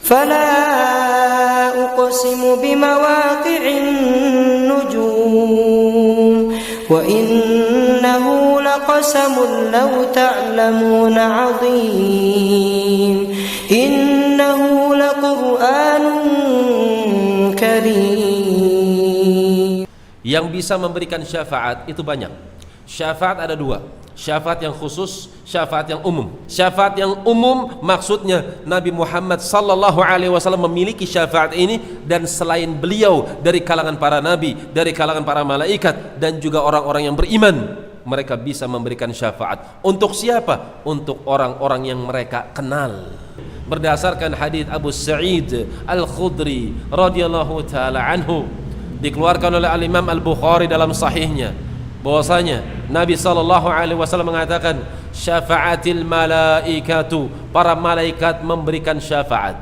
فلا أقسم بمواقع النجوم وإنه لقسم لو تعلمون عظيم إنه لقرآن كريم. Yang bisa memberikan syafaat itu banyak. Syafaat ada dua, syafaat yang khusus, syafaat yang umum. Syafaat yang umum maksudnya Nabi Muhammad sallallahu alaihi wasallam memiliki syafaat ini, dan selain beliau dari kalangan para nabi, dari kalangan para malaikat, dan juga orang-orang yang beriman, mereka bisa memberikan syafaat. Untuk siapa? Untuk orang-orang yang mereka kenal. Berdasarkan hadits Abu Sa'id Al-Khudri radhiyallahu taala anhu, dikeluarkan oleh Al-Imam Al-Bukhari dalam sahihnya, bahwasanya Nabi sallallahu alaihi wasallam mengatakan, syafa'atil malaikatu, para malaikat memberikan syafaat,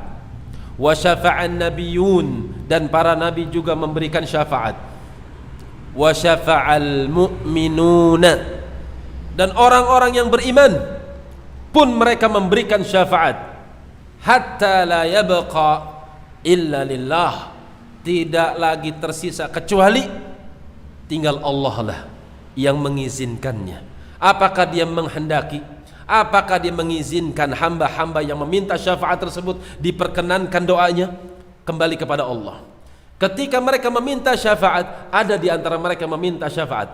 wa syafa'an nabiyun, dan para nabi juga memberikan syafaat, wa syafa'al mu'minuna, dan orang-orang yang beriman pun mereka memberikan syafaat, hatta la yabqa illa lillah, tidak lagi tersisa kecuali tinggal Allah lah yang mengizinkannya. Apakah dia menghendaki, apakah dia mengizinkan hamba-hamba yang meminta syafaat tersebut diperkenankan doanya, kembali kepada Allah. Ketika mereka meminta syafaat, ada di antara mereka meminta syafaat,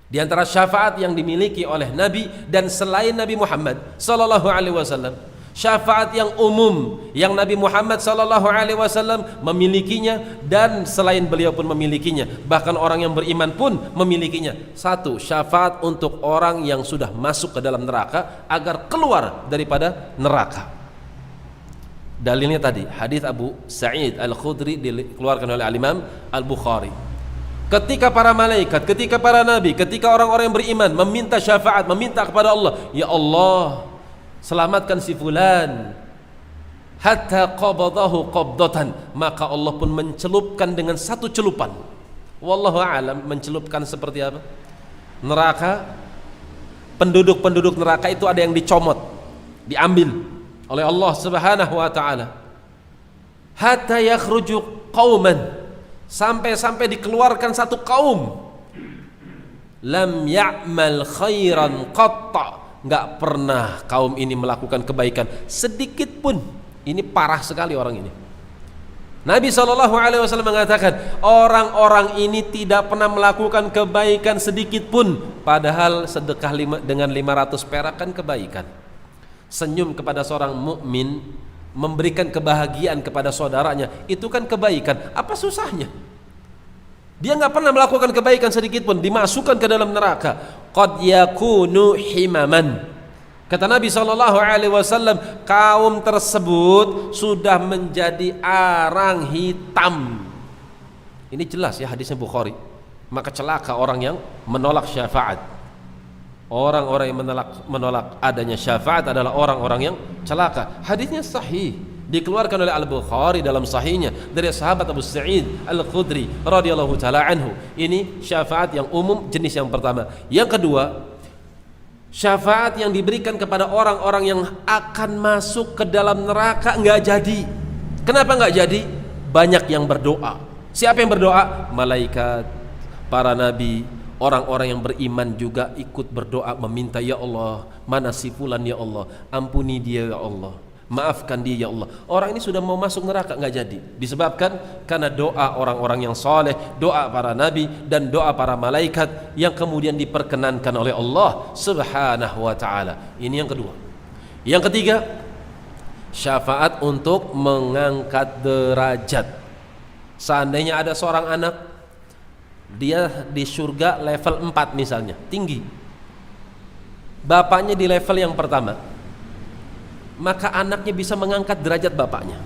di antara syafaat yang dimiliki oleh Nabi dan selain Nabi Muhammad sallallahu alaihi wasallam, syafaat yang umum yang Nabi Muhammad sallallahu alaihi wasallam memilikinya dan selain beliau pun memilikinya, bahkan orang yang beriman pun memilikinya. Satu, syafaat untuk orang yang sudah masuk ke dalam neraka agar keluar daripada neraka. Dalilnya tadi hadis Abu Sa'id Al-Khudri, dikeluarkan oleh Al-Imam Al-Bukhari. Ketika para malaikat, ketika para nabi, ketika orang-orang yang beriman meminta syafaat, meminta kepada Allah, ya Allah, selamatkan si fulan, hatta qabadahu qabdatan, maka Allah pun mencelupkan dengan satu celupan. Wallahu a'lam, mencelupkan seperti apa? Neraka, penduduk-penduduk neraka itu ada yang dicomot, diambil oleh Allah Subhanahu wa taala. Hatta yakhruju qauman, sampai dikeluarkan satu kaum, lam ya'mal khairan qatta, nggak pernah kaum ini melakukan kebaikan sedikit pun. Ini parah sekali orang ini. Nabi SAW mengatakan, orang-orang ini tidak pernah melakukan kebaikan sedikit pun, padahal sedekah dengan 500 perak kan kebaikan. Senyum kepada seorang mukmin, memberikan kebahagiaan kepada saudaranya, itu kan kebaikan. Apa susahnya? Dia nggak pernah melakukan kebaikan sedikit pun, dimasukkan ke dalam neraka. Qad yakunu himaman, kata Nabi SAW, kaum tersebut sudah menjadi arang hitam. Ini jelas ya hadisnya Bukhari. Maka celaka orang yang menolak syafaat. Orang-orang yang menolak adanya syafaat adalah orang-orang yang celaka. Hadisnya sahih, dikeluarkan oleh Al-Bukhari dalam sahihnya dari sahabat Abu Sa'id Al-Khudri radhiyallahu taala anhu. Ini syafaat yang umum, jenis yang pertama. Yang kedua, syafaat yang diberikan kepada orang-orang yang akan masuk ke dalam neraka nggak jadi. Kenapa nggak jadi? Banyak yang berdoa. Siapa yang berdoa? Malaikat, para nabi, orang-orang yang beriman juga ikut berdoa meminta, ya Allah, mana si fulan ya Allah, ampuni dia ya Allah, maafkan dia ya Allah. Orang ini sudah mau masuk neraka nggak jadi, disebabkan karena doa orang-orang yang soleh, doa para nabi dan doa para malaikat yang kemudian diperkenankan oleh Allah Subhanahu wa taala. Ini yang kedua. Yang ketiga, syafaat untuk mengangkat derajat. Seandainya ada seorang anak, dia di surga level 4 misalnya, tinggi, bapaknya di level yang pertama, maka anaknya bisa mengangkat derajat bapaknya.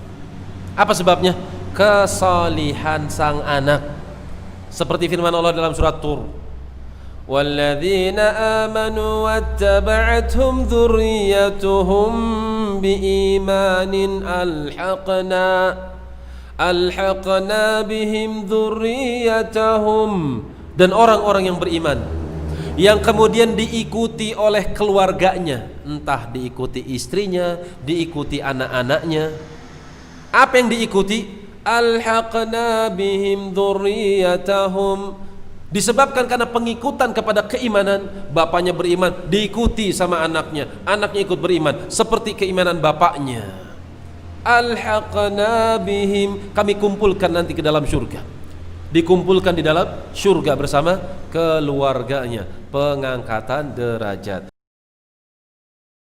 Apa sebabnya? Kesalihan sang anak. Seperti firman Allah dalam surat Tur, walladzina amanu wattaba'athum dzurriyyatuhum biimanin alhaqna bihim dzurriyyatahum, dan orang-orang yang beriman yang kemudian diikuti oleh keluarganya, entah diikuti istrinya, diikuti anak-anaknya, Apa yang diikuti? Alhaqna bihim dzurriyyatahum. Disebabkan karena pengikutan kepada keimanan, bapaknya beriman, diikuti sama anaknya, anaknya ikut beriman seperti keimanan bapaknya. Alhaqna bihim, kami kumpulkan nanti ke dalam surga. Dikumpulkan di dalam surga bersama keluarganya, pengangkatan derajat.